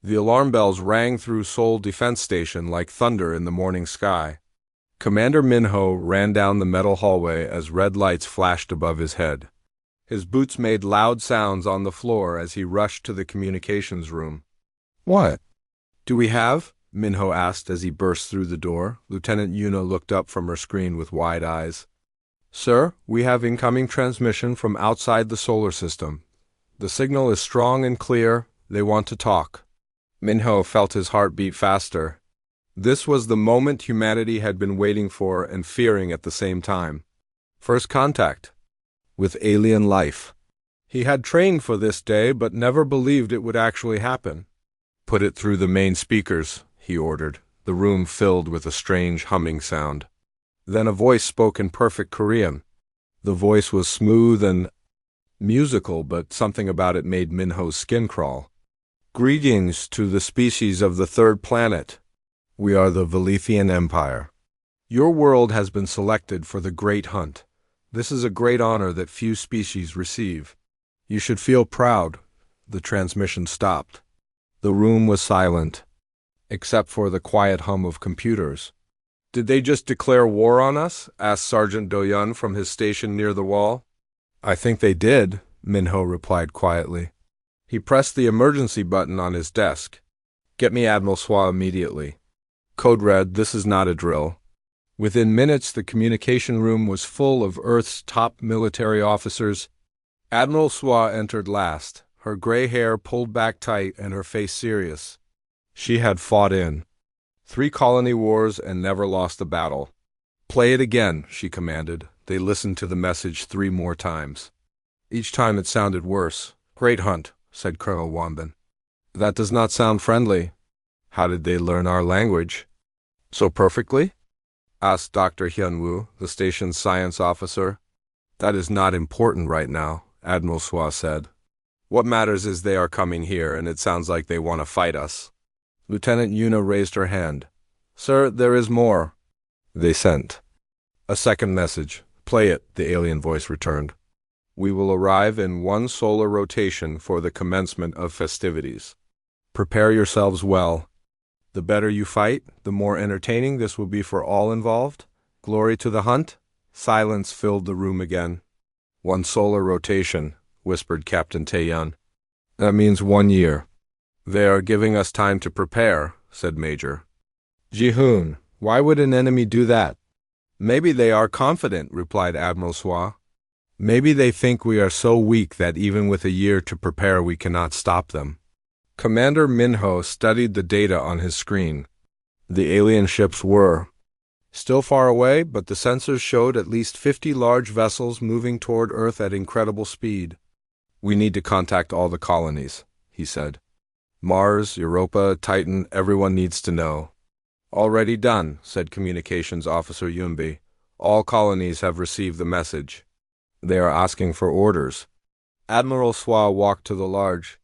The alarm bells rang through Seoul Defense Station like thunder in the morning sky. Commander Minho ran down the metal hallway as red lights flashed above his head. His boots made loud sounds on the floor as he rushed to the communications room. "What do we have?" Minho asked as he burst through the door. Lieutenant Yuna looked up from her screen with wide eyes. "Sir, we have incoming transmission from outside the solar system. The signal is strong and clear. They want to talk." Minho felt his heart beat faster. This was the moment humanity had been waiting for and fearing at the same time. First contact with alien life. He had trained for this day but never believed it would actually happen. "Put it through the main speakers," he ordered. The room filled with a strange humming sound. Then a voice spoke in perfect Korean. The voice was smooth and musical, but something about it made Minho's skin crawl. "Greetings to the species of the third planet. We are the Velithian Empire. Your world has been selected for the Great Hunt. This is a great honor that few species receive. You should feel proud." The transmission stopped. The room was silent, except for the quiet hum of computers. "Did they just declare war on us?" asked Sergeant Do-yun from his station near the wall. "I think they did," Minho replied quietly. He pressed the emergency button on his desk. "Get me Admiral Swa immediately." Code Red, this is not a drill. Within minutes, the communication room was full of Earth's top military officers. Admiral Swa entered last, her gray hair pulled back tight and her face serious. She had fought in 3 colony wars and never lost a battle. "Play it again," she commanded. They listened to the message 3 more times. Each time it sounded worse. "Great Hunt," said Colonel Wanban. "That does not sound friendly." "How did they learn our language?" "So perfectly?" asked Dr. Hyun-woo, the station's science officer. "That is not important right now," Admiral Swa said. "What matters is they are coming here, and it sounds like they want to fight us." Lieutenant Yuna raised her hand. "Sir, there is more." They sent a second message. "Play it," the alien voice returned. "We will arrive in 1 solar rotation for the commencement of festivities. Prepare yourselves well. The better you fight, the more entertaining this will be for all involved. Glory to the hunt." Silence filled the room again. "1 solar rotation," whispered Captain Tae-yun. "That means 1 year." "They are giving us time to prepare," said Major Ji-hoon. "Why would an enemy do that?" "Maybe they are confident," replied Admiral Swa. "Maybe they think we are so weak that even with a year to prepare we cannot stop them." Commander Minho studied the data on his screen. The alien ships were still far away, but the sensors showed at least 50 large vessels moving toward Earth at incredible speed. "We need to contact all the colonies," he said. "Mars, Europa, Titan, everyone needs to know." "Already done," said Communications Officer Yunbi. "All colonies have received the message. They are asking for orders." Admiral Swa walked to the large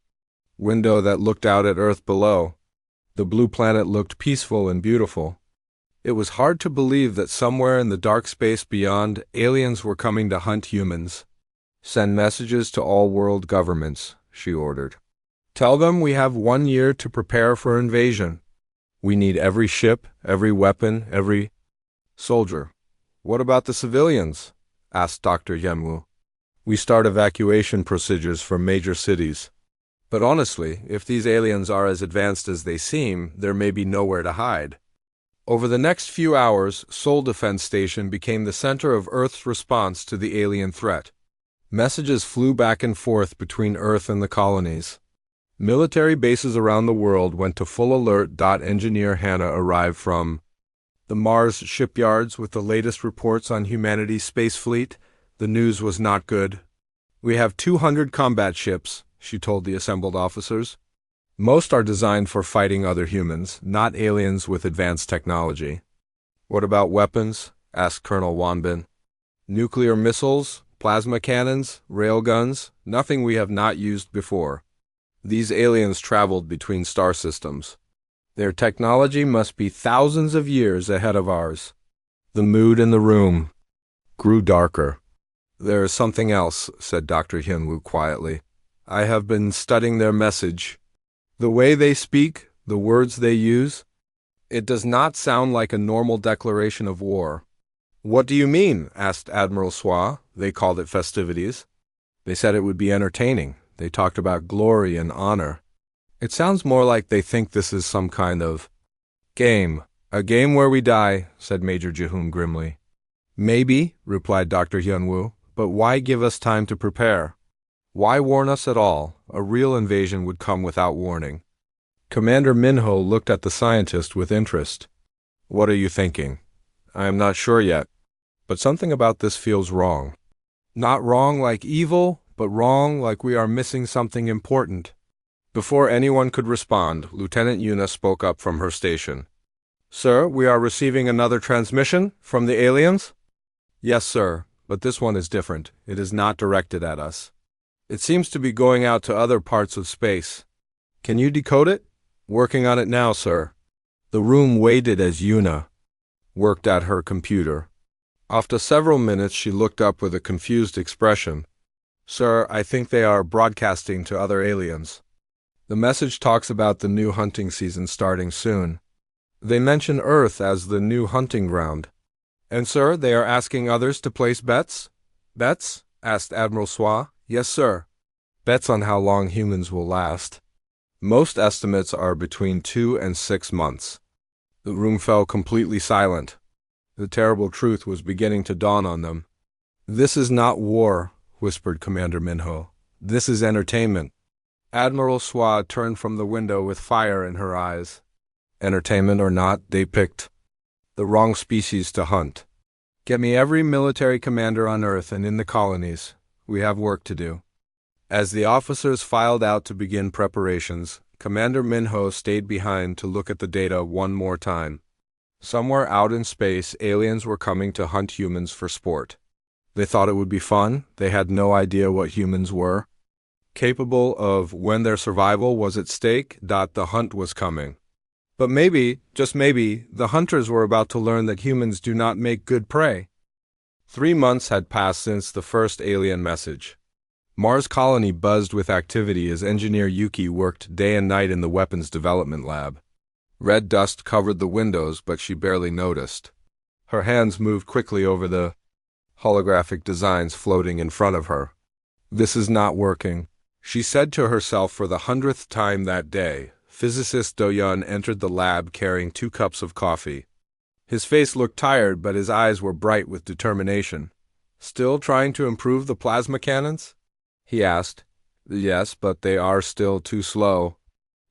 window that looked out at Earth below. The blue planet looked peaceful and beautiful. It was hard to believe that somewhere in the dark space beyond, aliens were coming to hunt humans. "Send messages to all world governments," she ordered. "Tell them we have 1 year to prepare for invasion. We need every ship, every weapon, every soldier." "What about the civilians?" asked Dr. Yemwoo. "We start evacuation procedures for major cities. But honestly, if these aliens are as advanced as they seem, there may be nowhere to hide." Over the next few hours, Seoul Defense Station became the center of Earth's response to the alien threat. Messages flew back and forth between Earth and the colonies. Military bases around the world went to full alert. Engineer Hannah arrived from the Mars shipyards with the latest reports on humanity's space fleet. The news was not good. "We have 200 combat ships," she told the assembled officers. "Most are designed for fighting other humans, not aliens with advanced technology." "What about weapons?" asked Colonel Wanbin. "Nuclear missiles, plasma cannons, railguns, nothing we have not used before. These aliens traveled between star systems. Their technology must be thousands of years ahead of ours." The mood in the room grew darker. "There is something else," said Dr. Hyun-woo quietly. "I have been studying their message. The way they speak, the words they use, it does not sound like a normal declaration of war. What do you mean? Asked Admiral Sois. They called it festivities. They said it would be entertaining. They talked about glory and honor. It sounds more like they think this is some kind of game. A game where we die, said Major Jihun grimly. Maybe, replied Dr. Hyunwoo, but why give us time to prepare? Why warn us at all? A real invasion would come without warning. Commander Minho looked at the scientist with interest. What are you thinking? I am not sure yet, but something about this feels wrong. Not wrong like evil, but wrong like we are missing something important. Before anyone could respond, Lieutenant Yuna spoke up from her station. Sir, we are receiving another transmission from the aliens? Yes, sir, but this one is different. It is not directed at us. It seems to be going out to other parts of space. Can you decode it? Working on it now, sir. The room waited as Yuna worked at her computer. After several minutes, she looked up with a confused expression. Sir, I think they are broadcasting to other aliens. The message talks about the new hunting season starting soon. They mention Earth as the new hunting ground. And, sir, they are asking others to place bets? Bets? Asked Admiral Sois. Yes, sir. Bets on how long humans will last. Most estimates are between 2 and 6 months. The room fell completely silent. The terrible truth was beginning to dawn on them. This is not war, whispered Commander Minho. This is entertainment. Admiral Sois turned from the window with fire in her eyes. Entertainment or not, they picked the wrong species to hunt. Get me every military commander on Earth and in the colonies. We have work to do. As the officers filed out to begin preparations, Commander Minho stayed behind to look at the data one more time. Somewhere out in space, aliens were coming to hunt humans for sport. They thought it would be fun. They had no idea what humans were. Capable of when their survival was at stake, the hunt was coming. But maybe, just maybe, the hunters were about to learn that humans do not make good prey. 3 months had passed since the first alien message. Mars colony buzzed with activity as engineer Yuki worked day and night in the weapons development lab. Red dust covered the windows, but she barely noticed. Her hands moved quickly over the holographic designs floating in front of her. This is not working, she said to herself for the 100th time that day. Physicist Do-yeon entered the lab carrying 2 cups of coffee. His face looked tired, but his eyes were bright with determination. Still trying to improve the plasma cannons? He asked. Yes, but they are still too slow.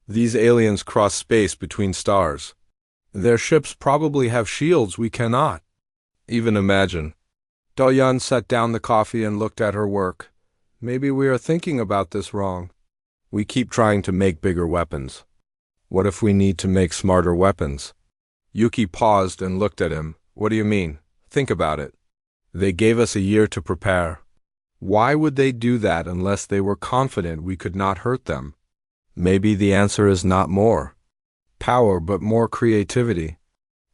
These aliens cross space between stars. Their ships probably have shields we cannot even imagine. Do-yeon set down the coffee and looked at her work. Maybe we are thinking about this wrong. We keep trying to make bigger weapons. What if we need to make smarter weapons? Yuki paused and looked at him. What do you mean? Think about it. They gave us a year to prepare. Why would they do that unless they were confident we could not hurt them? Maybe the answer is not more power, but more creativity.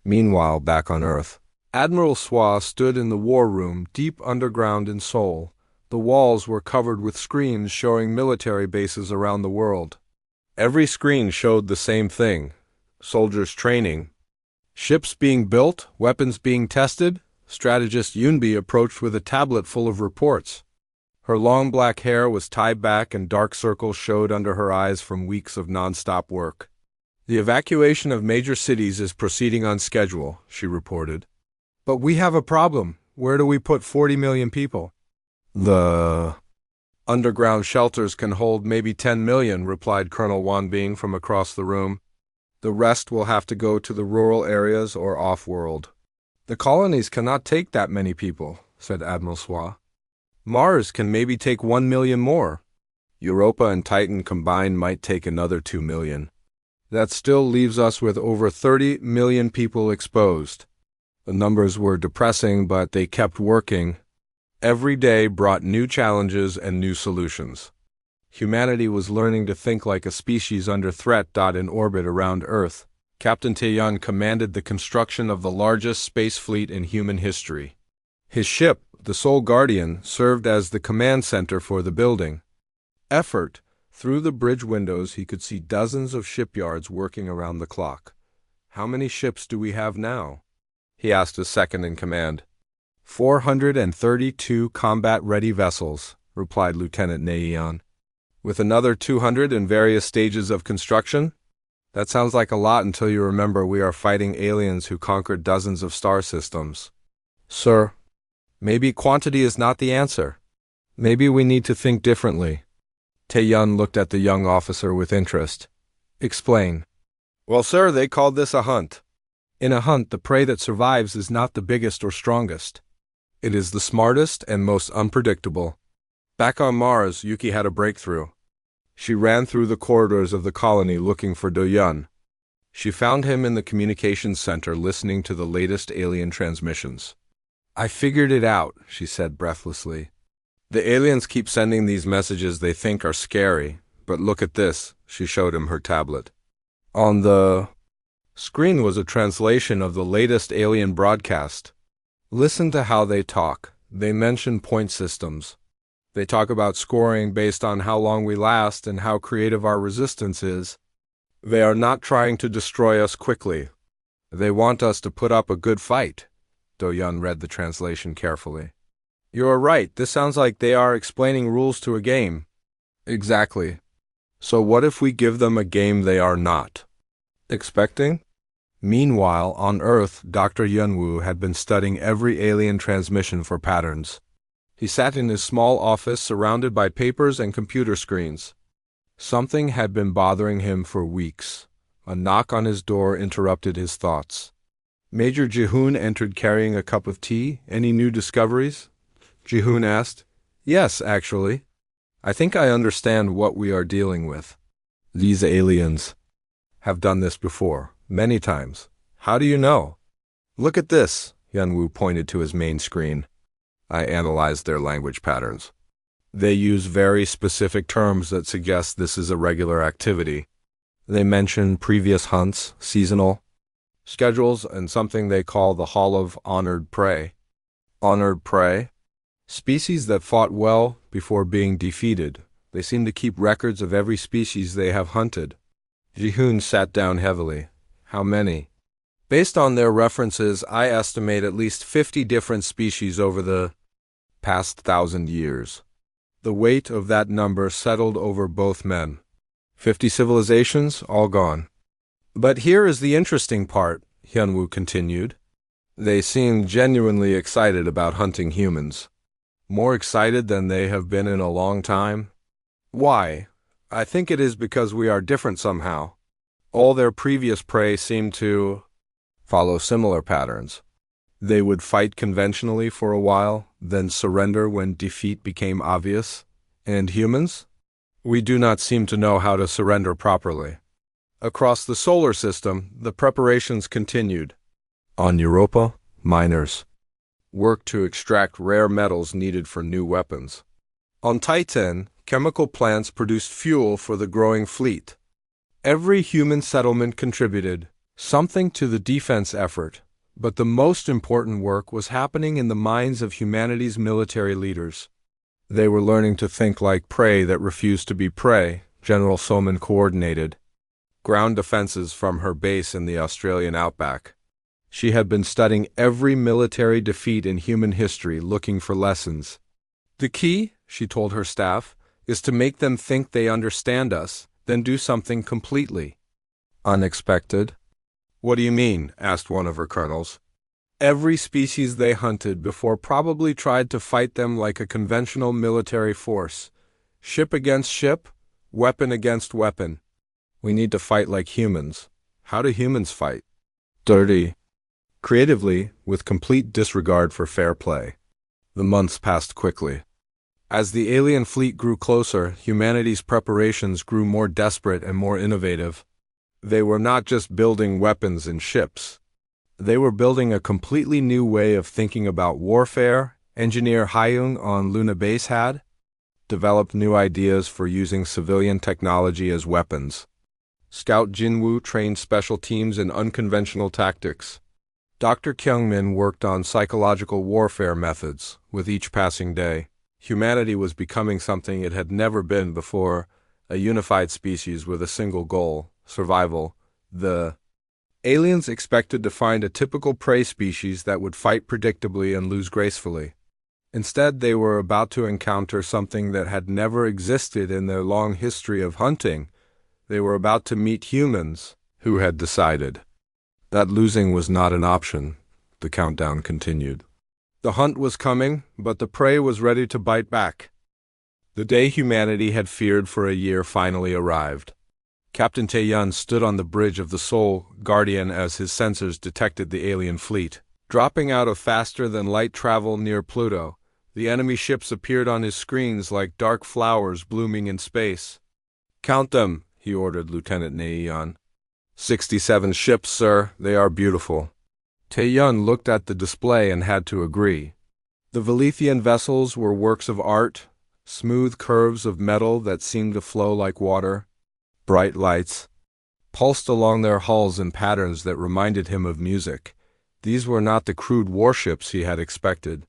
Meanwhile, back on Earth, Admiral Sois stood in the war room deep underground in Seoul. The walls were covered with screens showing military bases around the world. Every screen showed the same thing: soldiers training, ships being built, weapons being tested. Strategist Yunbi approached with a tablet full of reports. Her long black hair was tied back and dark circles showed under her eyes from weeks of non-stop work. The evacuation of major cities is proceeding on schedule, she reported. But we have a problem. Where do we put 40 million people? The underground shelters can hold maybe 10 million, replied Colonel Wanbing from across the room. The rest will have to go to the rural areas or off-world. The colonies cannot take that many people, said Admiral Sois. Mars can maybe take 1 million more. Europa and Titan combined might take another 2 million. That still leaves us with over 30 million people exposed. The numbers were depressing, but they kept working. Every day brought new challenges and new solutions. Humanity was learning to think like a species under threat. In orbit around Earth, Captain Taeyeon commanded the construction of the largest space fleet in human history. His ship, the Seoul Guardian, served as the command center for the building. Effort, Through the bridge windows he could see dozens of shipyards working around the clock. "How many ships do we have now?" he asked his second-in-command. 432 combat-ready vessels," replied Lieutenant Neion. "With another 200 in various stages of construction? That sounds like a lot until you remember we are fighting aliens who conquered dozens of star systems." "Sir, maybe quantity is not the answer. Maybe we need to think differently." Tae-yun looked at the young officer with interest. "Explain." "Well, sir, they called this a hunt. In a hunt, the prey that survives is not the biggest or strongest. It is the smartest and most unpredictable. Back on Mars, Yuki had a breakthrough. She ran through the corridors of the colony looking for Do-yun. She found him in the communications center listening to the latest alien transmissions. "I figured it out," she said breathlessly. "The aliens keep sending these messages they think are scary, but look at this." She showed him her tablet. On the screen was a translation of the latest alien broadcast. Listen to how they talk. They mention point systems. They talk about scoring based on how long we last and how creative our resistance is. They are not trying to destroy us quickly. They want us to put up a good fight. Do-yun read the translation carefully. "You are right. This sounds like they are explaining rules to a game." "Exactly. So what if we give them a game they are not expecting?" Meanwhile, on Earth, Dr. Yunwoo had been studying every alien transmission for patterns. He sat in his small office surrounded by papers and computer screens. Something had been bothering him for weeks. A knock on his door interrupted his thoughts. Major Ji-hoon entered carrying a cup of tea. "Any new discoveries?" Ji-hoon asked. "Yes, actually. I think I understand what we are dealing with. These aliens have done this before, many times." "How do you know?" "Look at this." Yunwoo pointed to his main screen. "I analyzed their language patterns. They use very specific terms that suggest this is a regular activity. They mention previous hunts, seasonal schedules, and something they call the Hall of Honored Prey." "Honored prey?" "Species that fought well before being defeated. They seem to keep records of every species they have hunted." Ji-hoon sat down heavily. "How many?" "Based on their references, I estimate at least 50 different species over the past 1,000 years." The weight of that number settled over both men. 50 civilizations, all gone. "But here is the interesting part," Hyunwoo continued. "They seem genuinely excited about hunting humans. More excited than they have been in a long time. Why? I think it is because we are different somehow. All their previous prey seemed to follow similar patterns. They would fight conventionally for a while, then surrender when defeat became obvious. And humans? We do not seem to know how to surrender properly." Across the solar system, the preparations continued. On Europa, miners worked to extract rare metals needed for new weapons. On Titan, chemical plants produced fuel for the growing fleet. Every human settlement contributed something to the defense effort, but the most important work was happening in the minds of humanity's military leaders. They were learning to think like prey that refused to be prey, General Soman coordinated ground defenses from her base in the Australian outback. She had been studying every military defeat in human history, looking for lessons. "The key," she told her staff, "is to make them think they understand us, then do something completely unexpected." "What do you mean?" asked one of her colonels. "Every species they hunted before probably tried to fight them like a conventional military force. Ship against ship, weapon against weapon. We need to fight like humans." "How do humans fight?" "Dirty. Creatively, with complete disregard for fair play." The months passed quickly. As the alien fleet grew closer, humanity's preparations grew more desperate and more innovative. They were not just building weapons and ships. They were building a completely new way of thinking about warfare. Engineer Hyung on Luna Base had developed new ideas for using civilian technology as weapons. Scout Jinwoo trained special teams in unconventional tactics. Dr. Kyungmin worked on psychological warfare methods. With each passing day, humanity was becoming something it had never been before, a unified species with a single goal, survival. The aliens expected to find a typical prey species that would fight predictably and lose gracefully. Instead, they were about to encounter something that had never existed in their long history of hunting. They were about to meet humans who had decided that losing was not an option. The countdown continued. The hunt was coming, but the prey was ready to bite back. The day humanity had feared for a year finally arrived. Captain Tae-yun stood on the bridge of the Seoul Guardian as his sensors detected the alien fleet. Dropping out of faster-than-light travel near Pluto, the enemy ships appeared on his screens like dark flowers blooming in space. "Count them," he ordered Lieutenant Nae-yun. 67 ships, sir. They are beautiful." Tae-yun looked at the display and had to agree. The Velithian vessels were works of art, smooth curves of metal that seemed to flow like water. Bright lights pulsed along their hulls in patterns that reminded him of music. These were not the crude warships he had expected.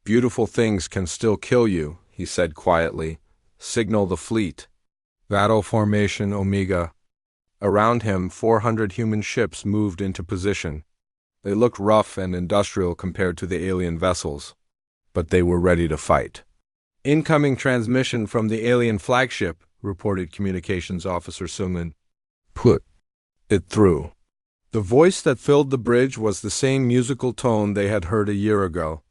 "Beautiful things can still kill you," he said quietly. "Signal the fleet." Battle formation Omega. Around him, 400 human ships moved into position. They looked rough and industrial compared to the alien vessels, but they were ready to fight. "Incoming transmission from the alien flagship," reported Communications Officer Sungmin. "Put it through." The voice that filled the bridge was the same musical tone they had heard a year ago,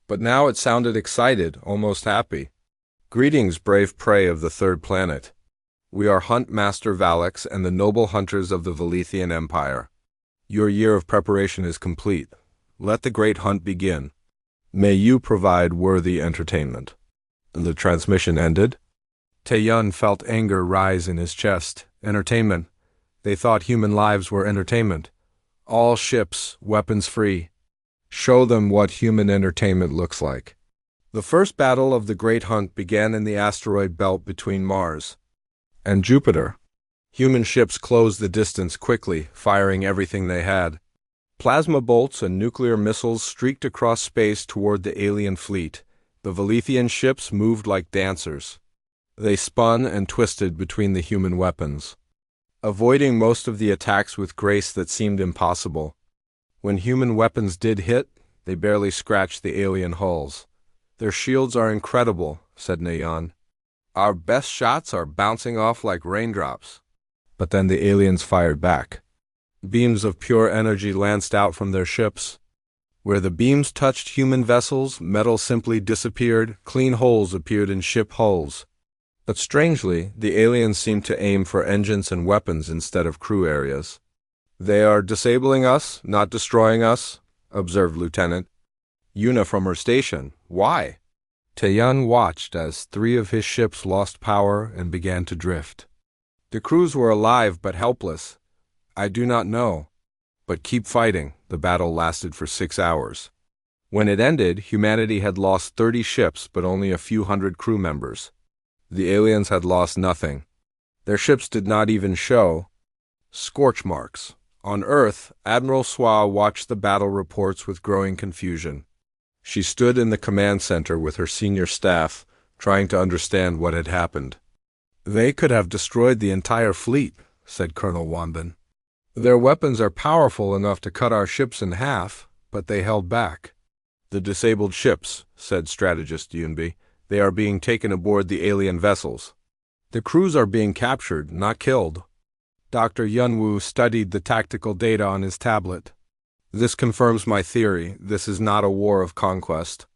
but now it sounded excited, almost happy. "Greetings, brave prey of the third planet. We are Hunt Master Valix and the noble hunters of the Velithian Empire. Your year of preparation is complete. Let the great hunt begin. May you provide worthy entertainment." The transmission ended. Tae-yun felt anger rise in his chest. Entertainment. They thought human lives were entertainment. All ships, weapons free. Show them what human entertainment looks like. The first battle of the Great Hunt began in the asteroid belt between Mars and Jupiter. Human ships closed the distance quickly, firing everything they had. Plasma bolts and nuclear missiles streaked across space toward the alien fleet. The Velithian ships moved like dancers. They spun and twisted between the human weapons, avoiding most of the attacks with grace that seemed impossible. When human weapons did hit, they barely scratched the alien hulls. "Their shields are incredible," said Nayan. "Our best shots are bouncing off like raindrops." But then the aliens fired back. Beams of pure energy lanced out from their ships. Where the beams touched human vessels, metal simply disappeared, clean holes appeared in ship hulls. But strangely, the aliens seemed to aim for engines and weapons instead of crew areas. "They are disabling us, not destroying us," observed Lieutenant Yuna from her station. "Why?" Tae-yun watched as 3 of his ships lost power and began to drift. "The crews were alive but helpless. I do not know. But keep fighting." The battle lasted for 6 hours. When it ended, humanity had lost 30 ships but only a few hundred crew members. The aliens had lost nothing. Their ships did not even show scorch marks. On Earth, Admiral Swa watched the battle reports with growing confusion. She stood in the command center with her senior staff, trying to understand what had happened. "They could have destroyed the entire fleet," said Colonel Wanban. "Their weapons are powerful enough to cut our ships in half, but they held back." "The disabled ships," said strategist Yunbi. "They are being taken aboard the alien vessels. The crews are being captured, not killed." Dr. Yunwoo studied the tactical data on his tablet. "This confirms my theory. This is not a war of conquest.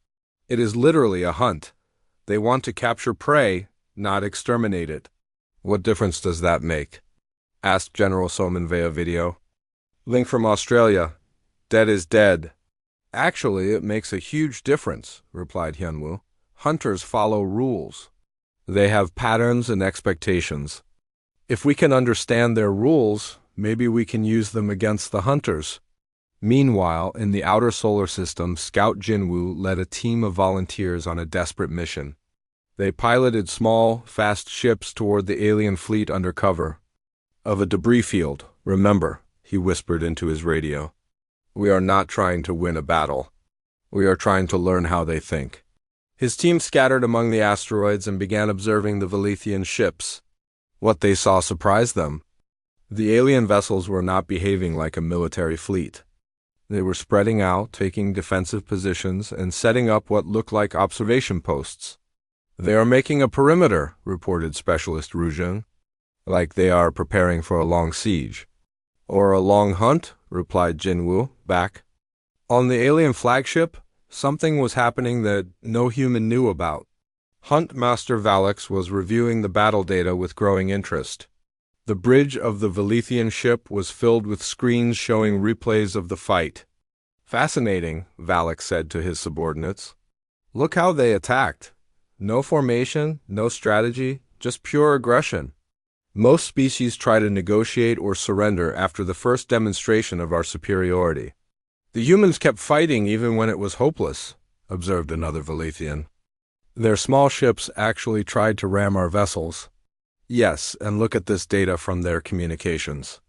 It is literally a hunt. They want to capture prey, not exterminate it." "What difference does that make?" asked General Soman via video. "Link from Australia. Dead is dead." "Actually, it makes a huge difference," replied Hyunwoo. "Hunters follow rules. They have patterns and expectations. If we can understand their rules, maybe we can use them against the hunters." Meanwhile, in the outer solar system, Scout Jinwoo led a team of volunteers on a desperate mission. They piloted small, fast ships toward the alien fleet under cover of a debris field. "Remember," he whispered into his radio, "we are not trying to win a battle. We are trying to learn how they think." His team scattered among the asteroids and began observing the Velithian ships. What they saw surprised them. The alien vessels were not behaving like a military fleet. They were spreading out, taking defensive positions, and setting up what looked like observation posts. "They are making a perimeter," reported Specialist Rujun, "like they are preparing for a long siege." "Or a long hunt," replied Jinwoo, back. On the alien flagship, something was happening that no human knew about. Hunt Master Valix was reviewing the battle data with growing interest. The bridge of the Velithian ship was filled with screens showing replays of the fight. "Fascinating," Valix said to his subordinates. "Look how they attacked. No formation, no strategy, just pure aggression. Most species try to negotiate or surrender after the first demonstration of our superiority." "The humans kept fighting even when it was hopeless," observed another Velithian. "Their small ships actually tried to ram our vessels." "Yes, and look at this data from their communications.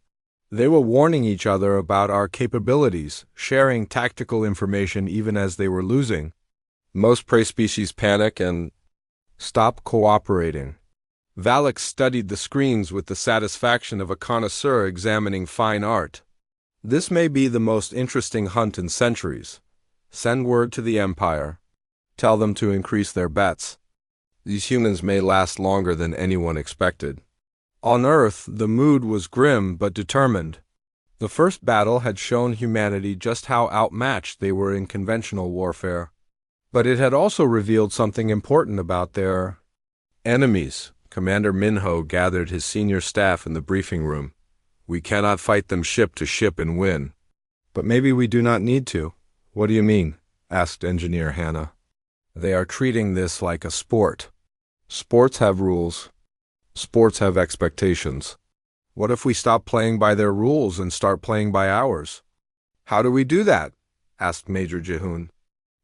They were warning each other about our capabilities, sharing tactical information even as they were losing. Most prey species panic and stop cooperating." Valix studied the screens with the satisfaction of a connoisseur examining fine art. "This may be the most interesting hunt in centuries. Send word to the Empire. Tell them to increase their bets. These humans may last longer than anyone expected." On Earth, the mood was grim but determined. The first battle had shown humanity just how outmatched they were in conventional warfare. But it had also revealed something important about their enemies. Commander Minho gathered his senior staff in the briefing room. "We cannot fight them ship to ship and win." "But maybe we do not need to." "What do you mean?" asked Engineer Hannah. "They are treating this like a sport. Sports have rules. Sports have expectations. What if we stop playing by their rules and start playing by ours?" "How do we do that?" asked Major Jihoon.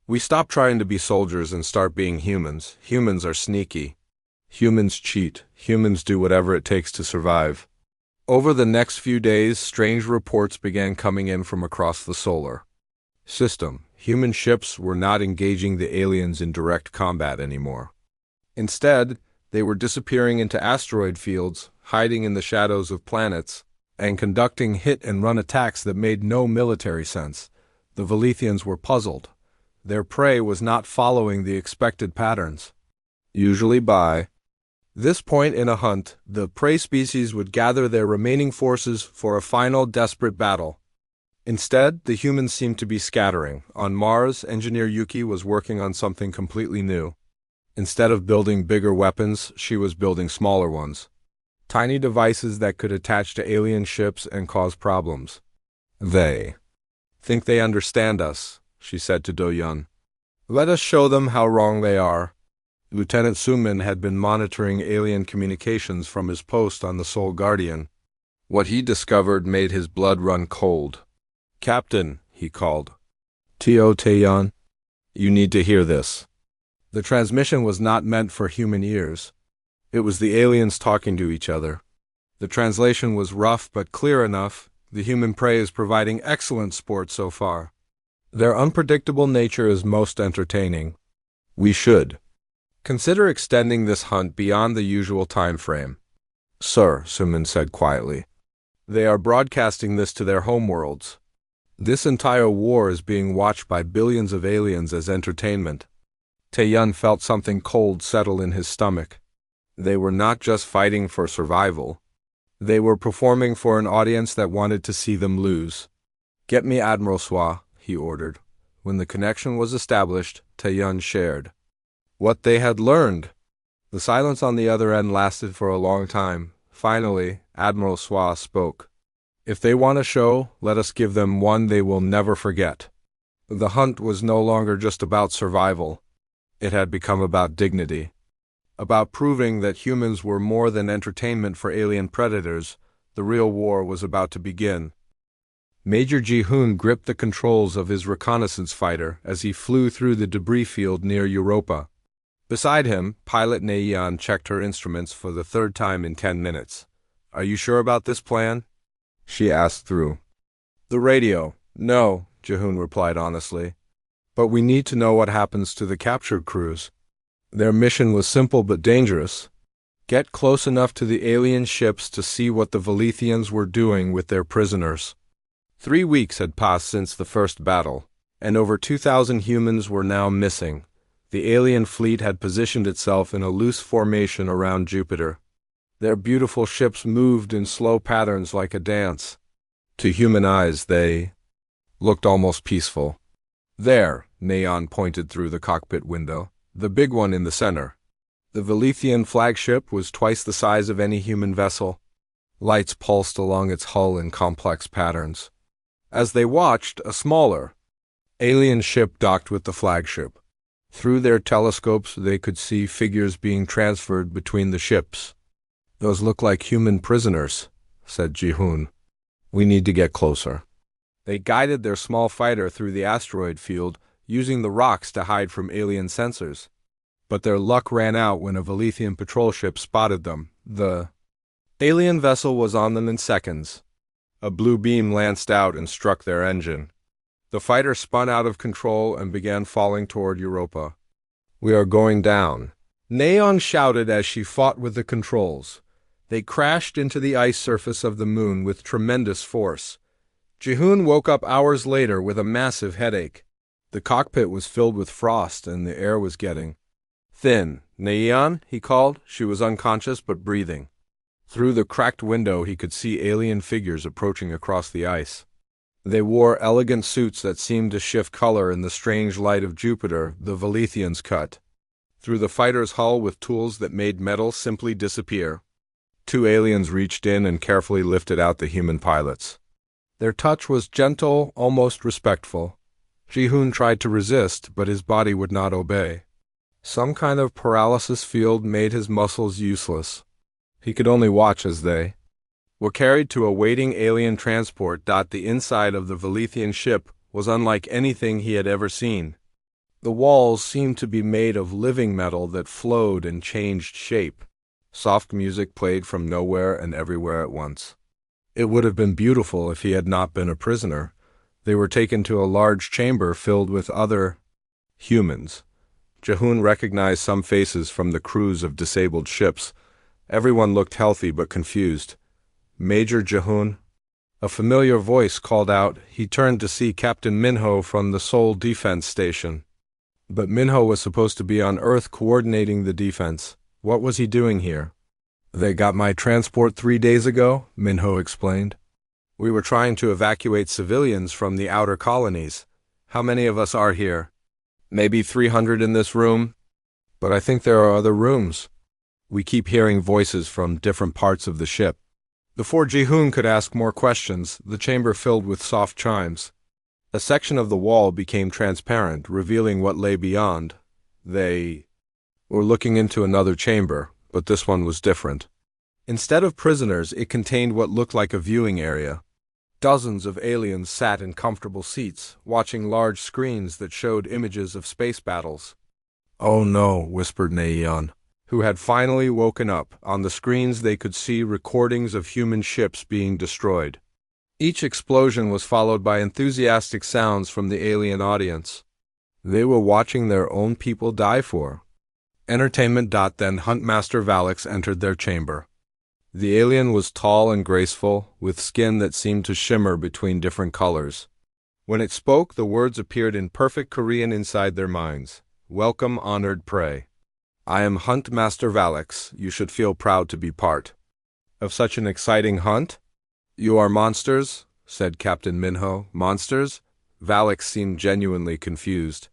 "We stop trying to be soldiers and start being humans. Humans are sneaky. Humans cheat. Humans do whatever it takes to survive." Over the next few days, strange reports began coming in from across the solar system. Human ships were not engaging the aliens in direct combat anymore. Instead, they were disappearing into asteroid fields, hiding in the shadows of planets, and conducting hit-and-run attacks that made no military sense. The Velithians were puzzled. Their prey was not following the expected patterns. Usually by this point in a hunt, the prey species would gather their remaining forces for a final desperate battle. Instead, the humans seemed to be scattering. On Mars, Engineer Yuki was working on something completely new. Instead of building bigger weapons, she was building smaller ones. Tiny devices that could attach to alien ships and cause problems. "They think they understand us," she said to Do-Yun. "Let us show them how wrong they are." Lieutenant Sumin had been monitoring alien communications from his post on the Soul Guardian. What he discovered made his blood run cold. "Captain," he called. "Tio Taeyeon, you need to hear this." The transmission was not meant for human ears. It was the aliens talking to each other. The translation was rough but clear enough. "The human prey is providing excellent sport so far. Their unpredictable nature is most entertaining. We should consider extending this hunt beyond the usual time frame." "Sir," Suman said quietly, "they are broadcasting this to their homeworlds. This entire war is being watched by billions of aliens as entertainment." Taeyeon felt something cold settle in his stomach. They were not just fighting for survival. They were performing for an audience that wanted to see them lose. "Get me Admiral Swa," he ordered. When the connection was established, Taeyeon shared what they had learned. The silence on the other end lasted for a long time. Finally, Admiral Swa spoke. "If they want a show, let us give them one they will never forget." The hunt was no longer just about survival. It had become about dignity. About proving that humans were more than entertainment for alien predators. The real war was about to begin. Major Ji-hoon gripped the controls of his reconnaissance fighter as he flew through the debris field near Europa. Beside him, pilot Naeyeon checked her instruments for the third time in 10 minutes. "Are you sure about this plan?" she asked through the radio. "No," Ji-hoon replied honestly. "But we need to know what happens to the captured crews. Their mission was simple but dangerous. Get close enough to the alien ships to see what the Velithians were doing with their prisoners. 3 weeks had passed since the first battle, and over 2,000 humans were now missing. The alien fleet had positioned itself in a loose formation around Jupiter. Their beautiful ships moved in slow patterns like a dance. To human eyes, they looked almost peaceful. There, Neon pointed through the cockpit window, the big one in the center. The Velithian flagship was twice the size of any human vessel. Lights pulsed along its hull in complex patterns. As they watched, a smaller alien ship docked with the flagship. Through their telescopes, they could see figures being transferred between the ships. "Those look like human prisoners," said Ji-hoon. "We need to get closer." They guided their small fighter through the asteroid field, using the rocks to hide from alien sensors. But their luck ran out when a Velithian patrol ship spotted them. The alien vessel was on them in seconds. A blue beam lanced out and struck their engine. The fighter spun out of control and began falling toward Europa. "We are going down," Neon shouted as she fought with the controls. They crashed into the ice surface of the moon with tremendous force. Ji-hoon woke up hours later with a massive headache. The cockpit was filled with frost and the air was getting thin. "Neon," he called. She was unconscious but breathing. Through the cracked window he could see alien figures approaching across the ice. They wore elegant suits that seemed to shift color in the strange light of Jupiter the Velithians cut through the fighter's hull with tools that made metal simply disappear. 2 aliens reached in and carefully lifted out the human pilots. Their touch was gentle, almost respectful. Ji-hoon tried to resist, but his body would not obey. Some kind of paralysis field made his muscles useless. He could only watch as they were carried to a waiting alien transport. The inside of the Velithian ship was unlike anything he had ever seen. The walls seemed to be made of living metal that flowed and changed shape. Soft music played from nowhere and everywhere at once. It would have been beautiful if he had not been a prisoner. They were taken to a large chamber filled with other humans. Ji-hoon recognized some faces from the crews of disabled ships. Everyone looked healthy but confused. "Major Ji-hoon?" A familiar voice called out. He turned to see Captain Minho from the Seoul Defense Station. But Minho was supposed to be on Earth coordinating the defense. What was he doing here? "They got my transport 3 days ago," Minho explained. "We were trying to evacuate civilians from the outer colonies. How many of us are here?" "Maybe 300 in this room. But I think there are other rooms. We keep hearing voices from different parts of the ship." Before Ji-hoon could ask more questions, the chamber filled with soft chimes. A section of the wall became transparent, revealing what lay beyond. They were looking into another chamber, but this one was different. Instead of prisoners, it contained what looked like a viewing area. Dozens of aliens sat in comfortable seats, watching large screens that showed images of space battles. "Oh no," whispered Neon, who had finally woken up. On the screens they could see recordings of human ships being destroyed. Each explosion was followed by enthusiastic sounds from the alien audience. They were watching their own people die for entertainment. Then Huntmaster Valix entered their chamber. The alien was tall and graceful, with skin that seemed to shimmer between different colors. When it spoke, the words appeared in perfect Korean inside their minds. "Welcome, honored prey. I am Huntmaster Valix. You should feel proud to be part of such an exciting hunt." "You are monsters," said Captain Minho. "Monsters?" Valix seemed genuinely confused.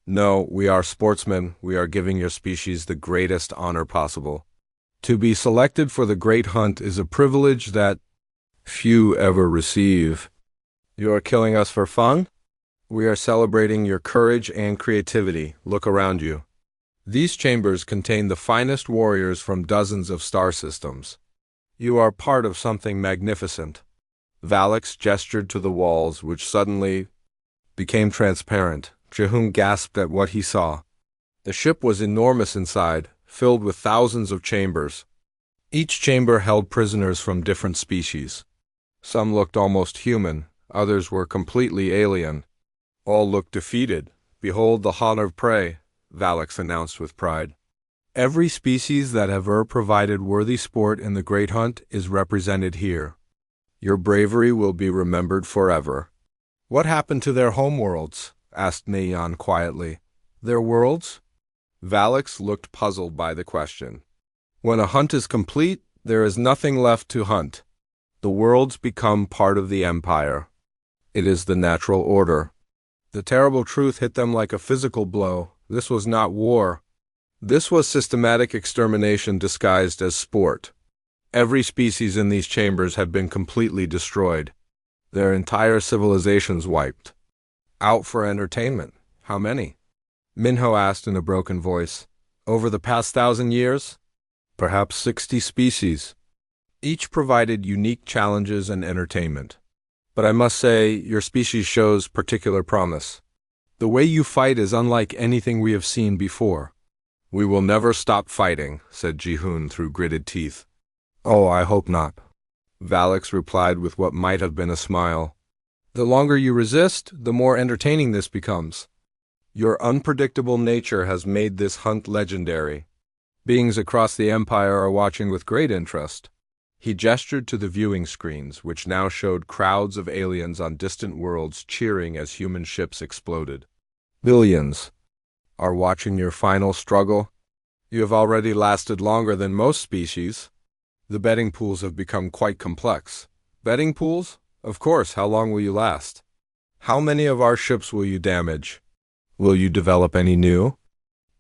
"No, we are sportsmen. We are giving your species the greatest honor possible. To be selected for the great hunt is a privilege that few ever receive. You are killing us for fun? We are celebrating your courage and creativity. Look around you. These chambers contain the finest warriors from dozens of star systems. You are part of something magnificent." Valix gestured to the walls, which suddenly became transparent. Ji-hoon gasped at what he saw. The ship was enormous inside, filled with thousands of chambers. Each chamber held prisoners from different species. Some looked almost human, others were completely alien. All looked defeated. "Behold the haunt of prey," Valix announced with pride. Every species that have ever provided worthy sport in the Great Hunt is represented here. Your bravery will be remembered forever. What happened to their homeworlds? Asked Nayan quietly. Their worlds? Valix looked puzzled by the question. When a hunt is complete, there is nothing left to hunt. The worlds become part of the empire. It is the natural order. The terrible truth hit them like a physical blow. This was not war. This was systematic extermination disguised as sport. Every species in these chambers had been completely destroyed. Their entire civilizations wiped. Out for entertainment. How many? Minho asked in a broken voice. Over the past 1,000 years? Perhaps 60 species. Each provided unique challenges and entertainment. But I must say, your species shows particular promise. The way you fight is unlike anything we have seen before. We will never stop fighting, said Ji-hoon through gritted teeth. Oh, I hope not. Valix replied with what might have been a smile. The longer you resist, the more entertaining this becomes. Your unpredictable nature has made this hunt legendary. Beings across the empire are watching with great interest. He gestured to the viewing screens, which now showed crowds of aliens on distant worlds cheering as human ships exploded. Billions are watching your final struggle. You have already lasted longer than most species. The betting pools have become quite complex. Betting pools? Of course, how long will you last? How many of our ships will you damage? Will you develop any new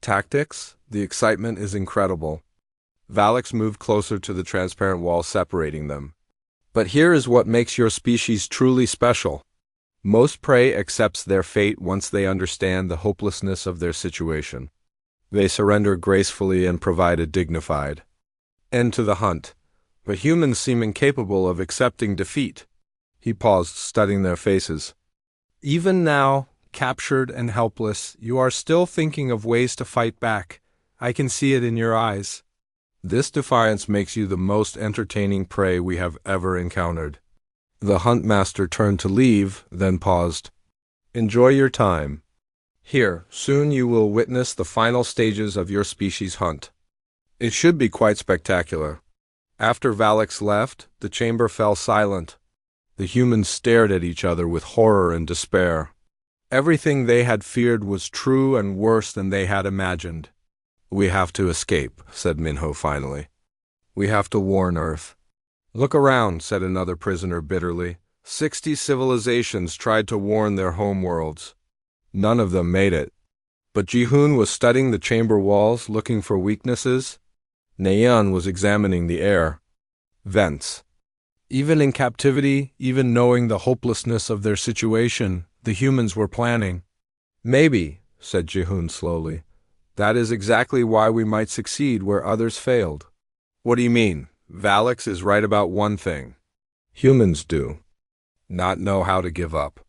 tactics? The excitement is incredible. Valix moved closer to the transparent wall separating them. But here is what makes your species truly special. Most prey accepts their fate once they understand the hopelessness of their situation. They surrender gracefully and provide a dignified end to the hunt. But humans seem incapable of accepting defeat. He paused, studying their faces. Even now, captured and helpless, you are still thinking of ways to fight back. I can see it in your eyes. This defiance makes you the most entertaining prey we have ever encountered. The huntmaster turned to leave, then paused. Enjoy your time. Here, soon you will witness the final stages of your species' hunt. It should be quite spectacular. After Valix left, the chamber fell silent. The humans stared at each other with horror and despair. Everything they had feared was true and worse than they had imagined. We have to escape, said Minho finally. We have to warn Earth. Look around, said another prisoner bitterly. 60 civilizations tried to warn their homeworlds. None of them made it. But Ji-hoon was studying the chamber walls, looking for weaknesses. Nayan was examining the air. Vents. Even in captivity, even knowing the hopelessness of their situation, the humans were planning. Maybe, said Ji-hoon slowly. That is exactly why we might succeed where others failed. What do you mean? Valix is right about one thing. Humans do not know how to give up.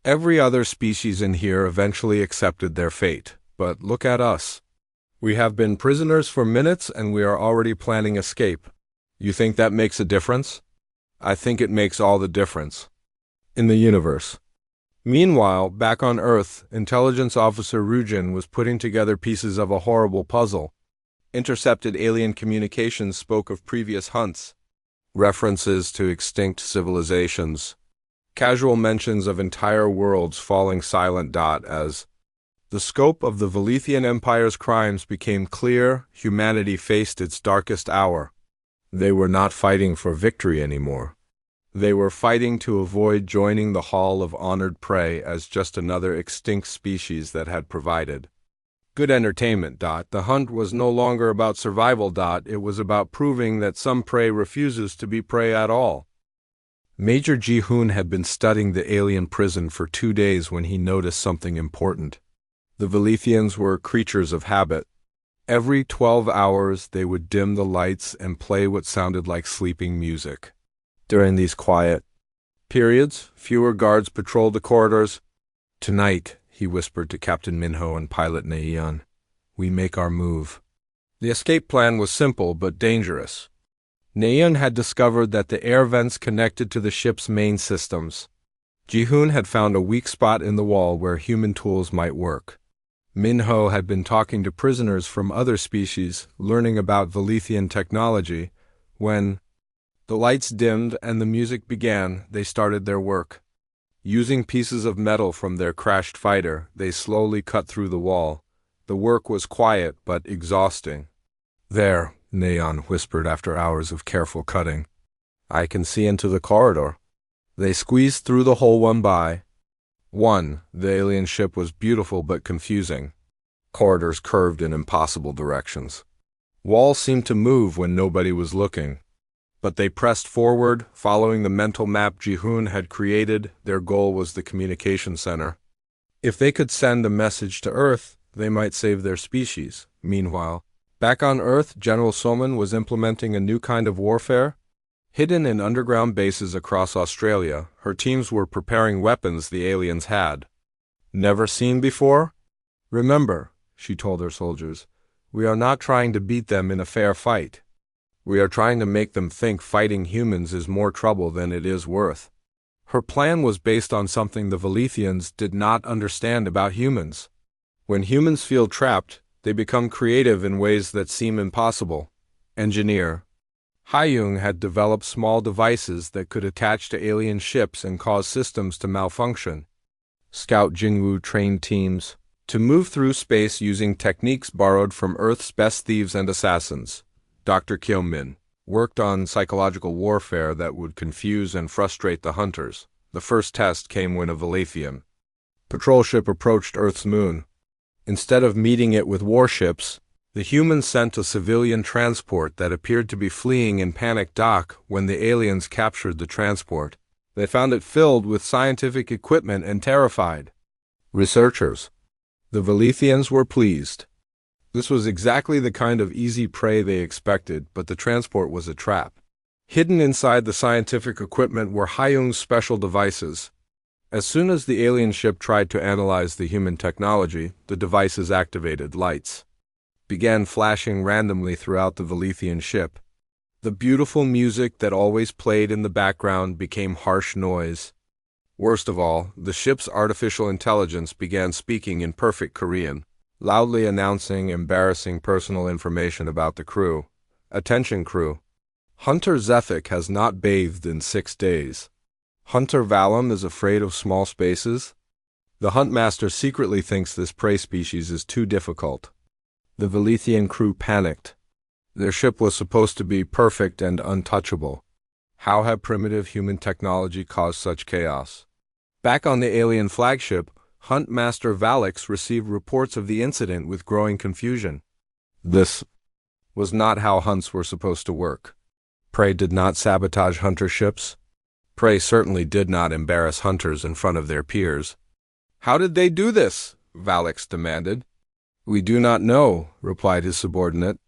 Every other species in here eventually accepted their fate, but look at us. We have been prisoners for minutes and we are already planning escape. You think that makes a difference? I think it makes all the difference. In the universe. Meanwhile, back on Earth, Intelligence Officer Rujin was putting together pieces of a horrible puzzle. Intercepted alien communications spoke of previous hunts, references to extinct civilizations, casual mentions of entire worlds falling silent. As the scope of the Velithian Empire's crimes became clear, humanity faced its darkest hour. They were not fighting for victory anymore. They were fighting to avoid joining the Hall of Honored Prey as just another extinct species that had provided good entertainment. The hunt was no longer about survival. It was about proving that some prey refuses to be prey at all. Major Ji-hoon had been studying the alien prison for 2 days when he noticed something important. The Velithians were creatures of habit. Every 12 hours they would dim the lights and play what sounded like sleeping music. During these quiet periods, fewer guards patrolled the corridors. Tonight, he whispered to Captain Minho and pilot Nayan, we make our move. The escape plan was simple but dangerous. Nayan had discovered that the air vents connected to the ship's main systems. Ji-hoon had found a weak spot in the wall where human tools might work. Minho had been talking to prisoners from other species, learning about Velithian technology. When the lights dimmed and the music began, they started their work. Using pieces of metal from their crashed fighter, they slowly cut through the wall. The work was quiet but exhausting. "There," Neon whispered after hours of careful cutting. "I can see into the corridor." They squeezed through the hole one by one. The alien ship was beautiful but confusing. Corridors curved in impossible directions. Walls seemed to move when nobody was looking. But they pressed forward, following the mental map Ji-hoon had created. Their goal was the communication center. If they could send a message to Earth, they might save their species. Meanwhile, back on Earth, General Soman was implementing a new kind of warfare. Hidden in underground bases across Australia, her teams were preparing weapons the aliens had never seen before. "Remember," she told her soldiers, "we are not trying to beat them in a fair fight. We are trying to make them think fighting humans is more trouble than it is worth." Her plan was based on something the Velithians did not understand about humans. When humans feel trapped, they become creative in ways that seem impossible. Engineer Hyung had developed small devices that could attach to alien ships and cause systems to malfunction. Scout Jingwoo trained teams to move through space using techniques borrowed from Earth's best thieves and assassins. Dr. Kyo-min worked on psychological warfare that would confuse and frustrate the hunters. The first test came when a Velithian patrol ship approached Earth's moon. Instead of meeting it with warships, the humans sent a civilian transport that appeared to be fleeing in panic dock. When the aliens captured the transport, they found it filled with scientific equipment and terrified researchers. The Velithians were pleased. This was exactly the kind of easy prey they expected, but the transport was a trap. Hidden inside the scientific equipment were Hyung's special devices. As soon as the alien ship tried to analyze the human technology, the devices activated. Lights began flashing randomly throughout the Velithian ship. The beautiful music that always played in the background became harsh noise. Worst of all, the ship's artificial intelligence began speaking in perfect Korean, loudly announcing embarrassing personal information about the crew. "Attention crew. Hunter Zethik has not bathed in 6 days. Hunter Valum is afraid of small spaces. The Huntmaster secretly thinks this prey species is too difficult." The Velithian crew panicked. Their ship was supposed to be perfect and untouchable. How had primitive human technology caused such chaos? Back on the alien flagship, Huntmaster Valix received reports of the incident with growing confusion. This was not how hunts were supposed to work. Prey did not sabotage hunter ships. Prey certainly did not embarrass hunters in front of their peers. "How did they do this?" Valix demanded. "We do not know," replied his subordinate.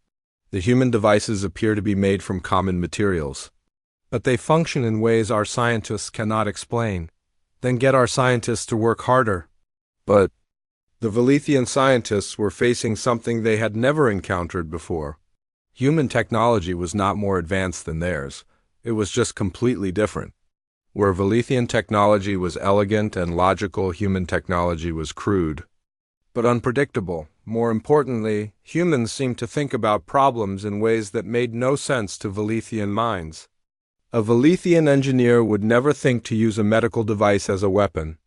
"The human devices appear to be made from common materials, but they function in ways our scientists cannot explain. Then get our scientists to work harder." But the Velithian scientists were facing something they had never encountered before. Human technology was not more advanced than theirs. It was just completely different. Where Velithian technology was elegant and logical, human technology was crude but unpredictable. More importantly, humans seemed to think about problems in ways that made no sense to Velithian minds. A Velithian engineer would never think to use a medical device as a weapon.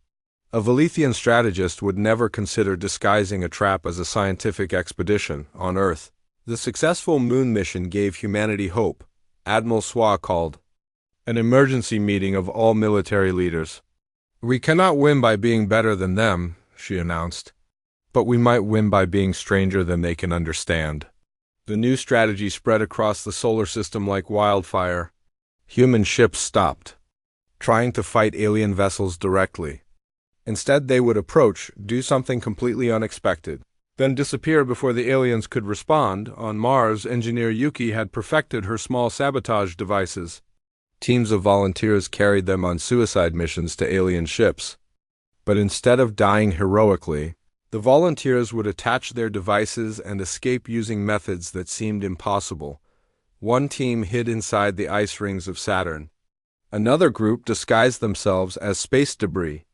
A Velithian strategist would never consider disguising a trap as a scientific expedition on Earth. The successful moon mission gave humanity hope. Admiral Swa called an emergency meeting of all military leaders. "We cannot win by being better than them," she announced, "but we might win by being stranger than they can understand." The new strategy spread across the solar system like wildfire. Human ships stopped trying to fight alien vessels directly. Instead, they would approach, do something completely unexpected, then disappear before the aliens could respond. On Mars, engineer Yuki had perfected her small sabotage devices. Teams of volunteers carried them on suicide missions to alien ships. But instead of dying heroically, the volunteers would attach their devices and escape using methods that seemed impossible. One team hid inside the ice rings of Saturn. Another group disguised themselves as space debris.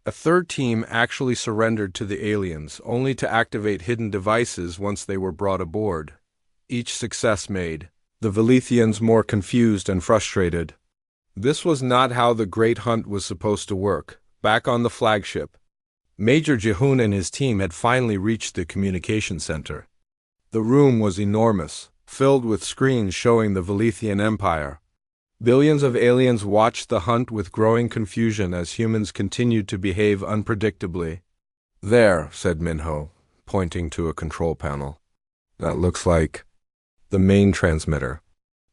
A third team actually surrendered to the aliens, only to activate hidden devices once they were brought aboard. Each success made the Velithians more confused and frustrated. This was not how the Great Hunt was supposed to work. Back on the flagship, Major Jehun and his team had finally reached the communication center. The room was enormous, filled with screens showing the Velithian Empire. Billions of aliens watched the hunt with growing confusion as humans continued to behave unpredictably. "There," said Minho, pointing to a control panel. "That looks like the main transmitter."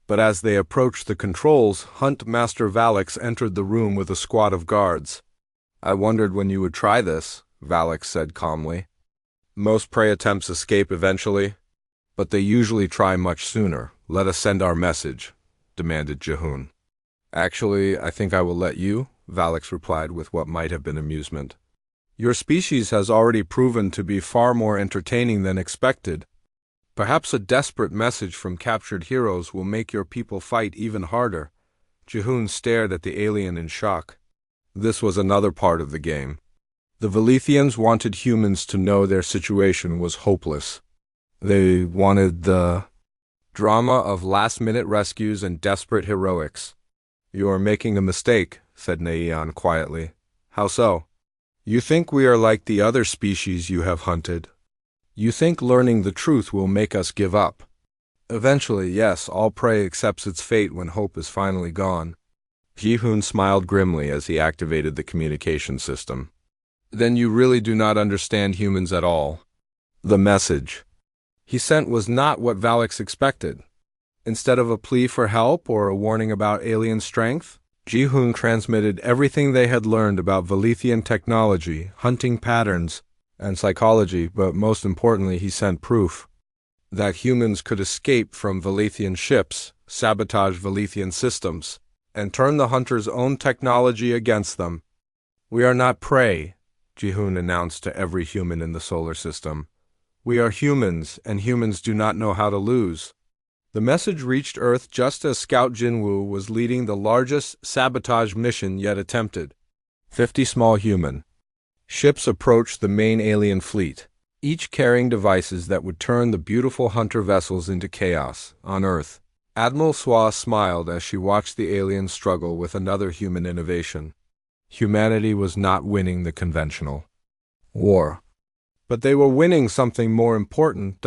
But as they approached the controls, Hunt Master Valix entered the room with a squad of guards. "I wondered when you would try this," Valix said calmly. "Most prey attempts escape eventually, but they usually try much sooner. Let us send our message," demanded Jehun. "Actually, I think I will let you," Valix replied with what might have been amusement. "Your species has already proven to be far more entertaining than expected. Perhaps a desperate message from captured heroes will make your people fight even harder." Jehun stared at the alien in shock. This was another part of the game. The Velithians wanted humans to know their situation was hopeless. They wanted the drama of last-minute rescues and desperate heroics. "You are making a mistake," said Naian quietly. "How so?" "You think we are like the other species you have hunted. You think learning the truth will make us give up. Eventually, yes, all prey accepts its fate when hope is finally gone." Jehun smiled grimly as he activated the communication system. "Then you really do not understand humans at all." The message he sent was not what Valix expected. Instead of a plea for help or a warning about alien strength, Jehun transmitted everything they had learned about Velithian technology, hunting patterns, and psychology, but most importantly he sent proof that humans could escape from Velithian ships, sabotage Velithian systems, and turn the hunters' own technology against them. "We are not prey," Jehun announced to every human in the solar system. "We are humans, and humans do not know how to lose." The message reached Earth just as Scout Jinwoo was leading the largest sabotage mission yet attempted. 50 small human ships approached the main alien fleet, each carrying devices that would turn the beautiful hunter vessels into chaos. On Earth, Admiral Swa smiled as she watched the aliens struggle with another human innovation. Humanity was not winning the conventional war, but they were winning something more important.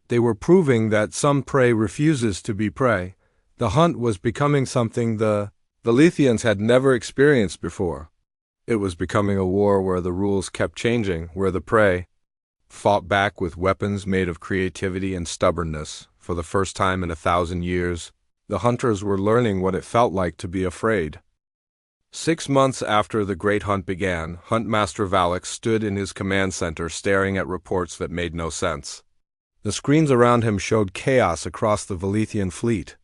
They were proving that some prey refuses to be prey. The hunt was becoming something the Velithians had never experienced before. It was becoming a war where the rules kept changing, where the prey fought back with weapons made of creativity and stubbornness. For the first time in 1,000 years, the hunters were learning what it felt like to be afraid. 6 months after the Great Hunt began, Huntmaster Valix stood in his command center staring at reports that made no sense. The screens around him showed chaos across the Velithian fleet.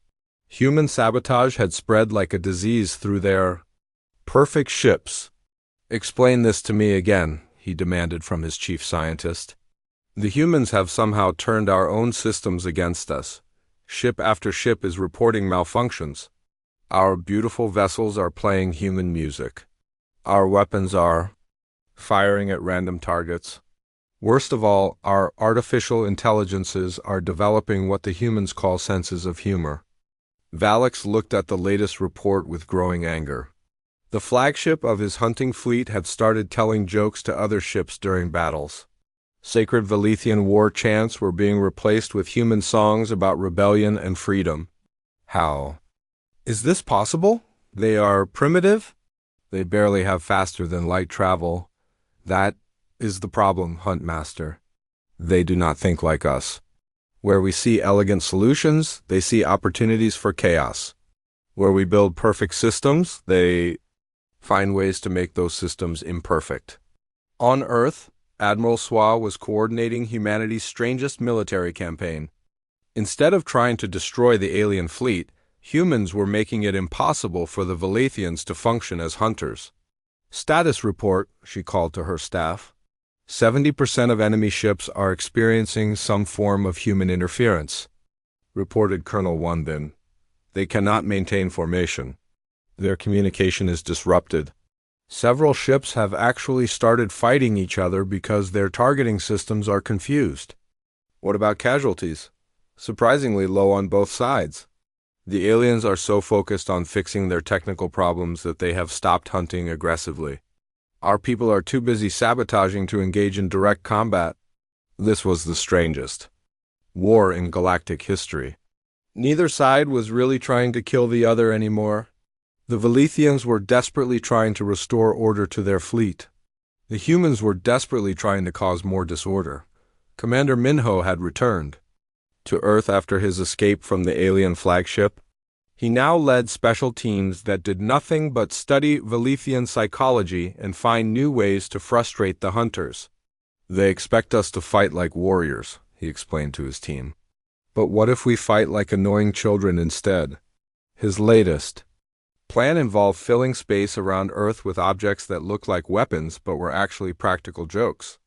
Human sabotage had spread like a disease through their perfect ships. "Explain this to me again," he demanded from his chief scientist. "The humans have somehow turned our own systems against us. Ship after ship is reporting malfunctions. Our beautiful vessels are playing human music. Our weapons are firing at random targets. Worst of all, our artificial intelligences are developing what the humans call senses of humor." Valix looked at the latest report with growing anger. The flagship of his hunting fleet had started telling jokes to other ships during battles. Sacred Velithian war chants were being replaced with human songs about rebellion and freedom. How is this possible? They are primitive? They barely have faster than light travel. That is the problem, Huntmaster. They do not think like us. Where we see elegant solutions, they see opportunities for chaos. Where we build perfect systems, they find ways to make those systems imperfect. On Earth, Admiral Swa was coordinating humanity's strangest military campaign. Instead of trying to destroy the alien fleet, humans were making it impossible for the Velithians to function as hunters. "Status report," she called to her staff. 70% of enemy ships are experiencing some form of human interference, reported Colonel Wondin. They cannot maintain formation. Their communication is disrupted. Several ships have actually started fighting each other because their targeting systems are confused. What about casualties? Surprisingly low on both sides. The aliens are so focused on fixing their technical problems that they have stopped hunting aggressively. Our people are too busy sabotaging to engage in direct combat. This was the strangest war in galactic history. Neither side was really trying to kill the other anymore. The Velithians were desperately trying to restore order to their fleet. The humans were desperately trying to cause more disorder. Commander Minho had returned to Earth after his escape from the alien flagship. He now led special teams that did nothing but study Velithian psychology and find new ways to frustrate the hunters. They expect us to fight like warriors, he explained to his team. But what if we fight like annoying children instead? His latest plan involved filling space around Earth with objects that looked like weapons but were actually practical jokes.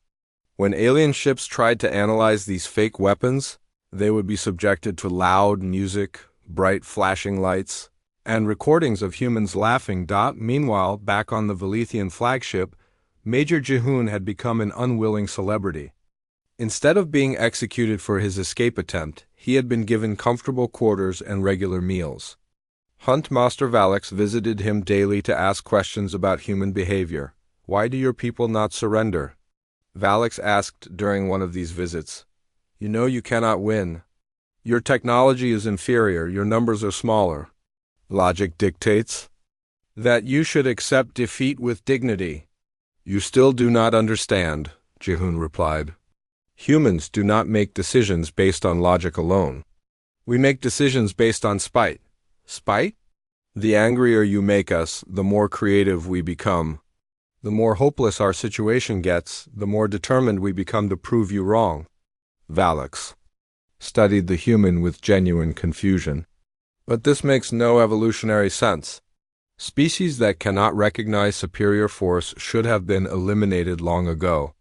When alien ships tried to analyze these fake weapons, they would be subjected to loud music, bright flashing lights, and recordings of humans laughing. Meanwhile, back on the Velithian flagship, Major Jihoon had become an unwilling celebrity. Instead of being executed for his escape attempt, he had been given comfortable quarters and regular meals. Huntmaster Valix visited him daily to ask questions about human behavior. Why do your people not surrender? Valix asked during one of these visits. You know you cannot win. Your technology is inferior, your numbers are smaller. Logic dictates that you should accept defeat with dignity. You still do not understand, Jihoon replied. Humans do not make decisions based on logic alone. We make decisions based on spite. Spite? The angrier you make us, the more creative we become. The more hopeless our situation gets, the more determined we become to prove you wrong. Valix studied the human with genuine confusion. But this makes no evolutionary sense. Species that cannot recognize superior force should have been eliminated long ago.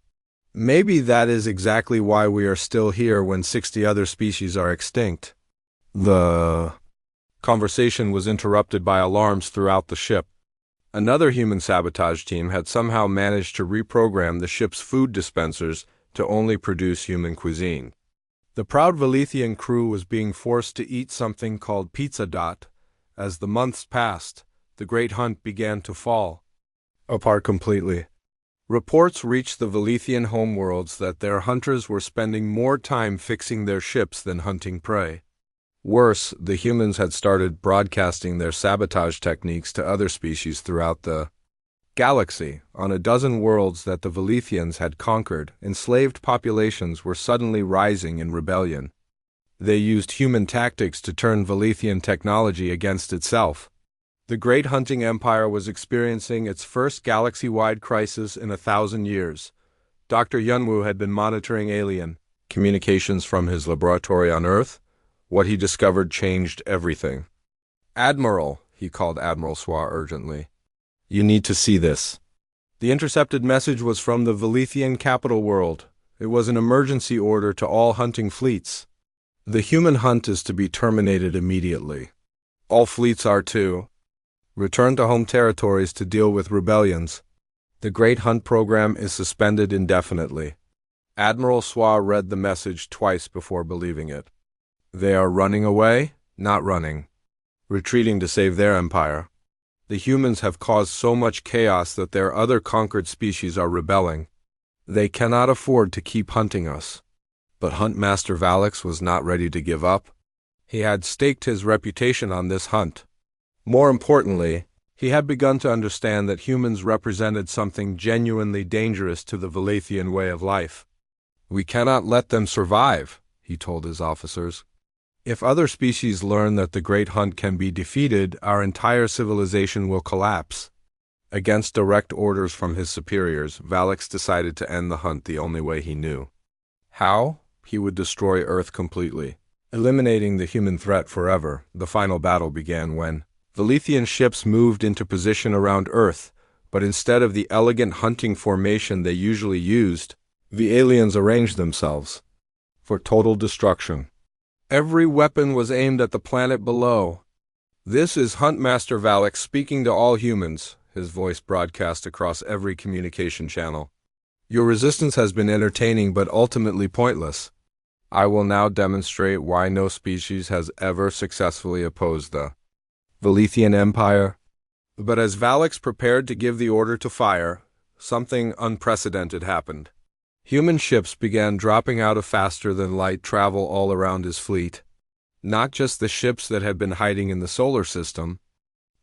Maybe that is exactly why we are still here when 60 other species are extinct. The conversation was interrupted by alarms throughout the ship. Another human sabotage team had somehow managed to reprogram the ship's food dispensers to only produce human cuisine. The proud Velithian crew was being forced to eat something called pizza. As the months passed, the great hunt began to fall apart completely. Reports reached the Velithian homeworlds that their hunters were spending more time fixing their ships than hunting prey. Worse, the humans had started broadcasting their sabotage techniques to other species throughout the galaxy. On a dozen worlds that the Velithians had conquered, enslaved populations were suddenly rising in rebellion. They used human tactics to turn Velithian technology against itself. The great hunting empire was experiencing its first galaxy-wide crisis in 1,000 years. Dr. Yunwu had been monitoring alien communications from his laboratory on Earth. What he discovered changed everything. Admiral, he called Admiral Swa urgently. You need to see this. The intercepted message was from the Velithian capital world. It was an emergency order to all hunting fleets. The human hunt is to be terminated immediately. All fleets are to return to home territories to deal with rebellions. The Great Hunt program is suspended indefinitely. Admiral Swa read the message twice before believing it. They are running away, not running. Retreating to save their empire. The humans have caused so much chaos that their other conquered species are rebelling. They cannot afford to keep hunting us. But Huntmaster Valix was not ready to give up. He had staked his reputation on this hunt. More importantly, he had begun to understand that humans represented something genuinely dangerous to the Velithian way of life. We cannot let them survive, he told his officers. If other species learn that the Great Hunt can be defeated, our entire civilization will collapse. Against direct orders from his superiors, Valix decided to end the hunt the only way he knew. How? He would destroy Earth completely, eliminating the human threat forever. The final battle began when Velithian ships moved into position around Earth, but instead of the elegant hunting formation they usually used, the aliens arranged themselves for total destruction. Every weapon was aimed at the planet below. This is Huntmaster Valix speaking to all humans. his voice broadcast across every communication channel. Your resistance has been entertaining but ultimately pointless. I will now demonstrate why no species has ever successfully opposed the Valethian Empire. But as Valix prepared to give the order to fire, something unprecedented happened. Human ships began dropping out of faster-than-light travel all around his fleet. Not just the ships that had been hiding in the solar system,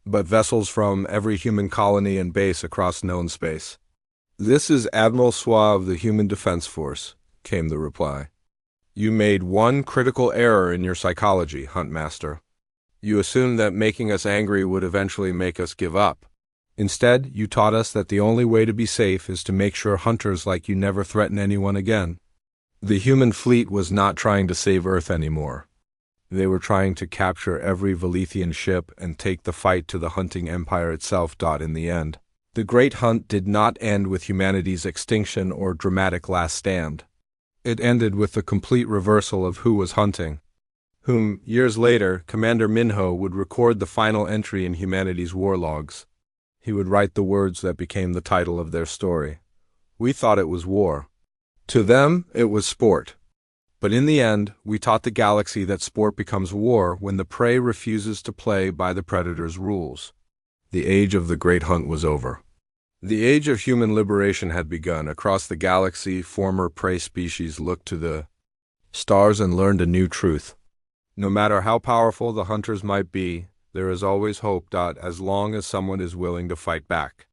but vessels from every human colony and base across known space. "This is Admiral Swa of the Human Defense Force," came the reply. "You made one critical error in your psychology, Huntmaster. You assumed that making us angry would eventually make us give up. Instead, you taught us that the only way to be safe is to make sure hunters like you never threaten anyone again." The human fleet was not trying to save Earth anymore. They were trying to capture every Valethian ship and take the fight to the hunting empire itself. In the end, the Great Hunt did not end with humanity's extinction or dramatic last stand. It ended with the complete reversal of who was hunting, whom, years later, Commander Minho would record the final entry in humanity's war logs. He would write the words that became the title of their story. "We thought it was war. To them, it was sport. But in the end, we taught the galaxy that sport becomes war when the prey refuses to play by the predator's rules." The age of the Great Hunt was over. The age of human liberation had begun. Across the galaxy, former prey species looked to the stars and learned a new truth. No matter how powerful the hunters might be, there is always hope. As long as someone is willing to fight back.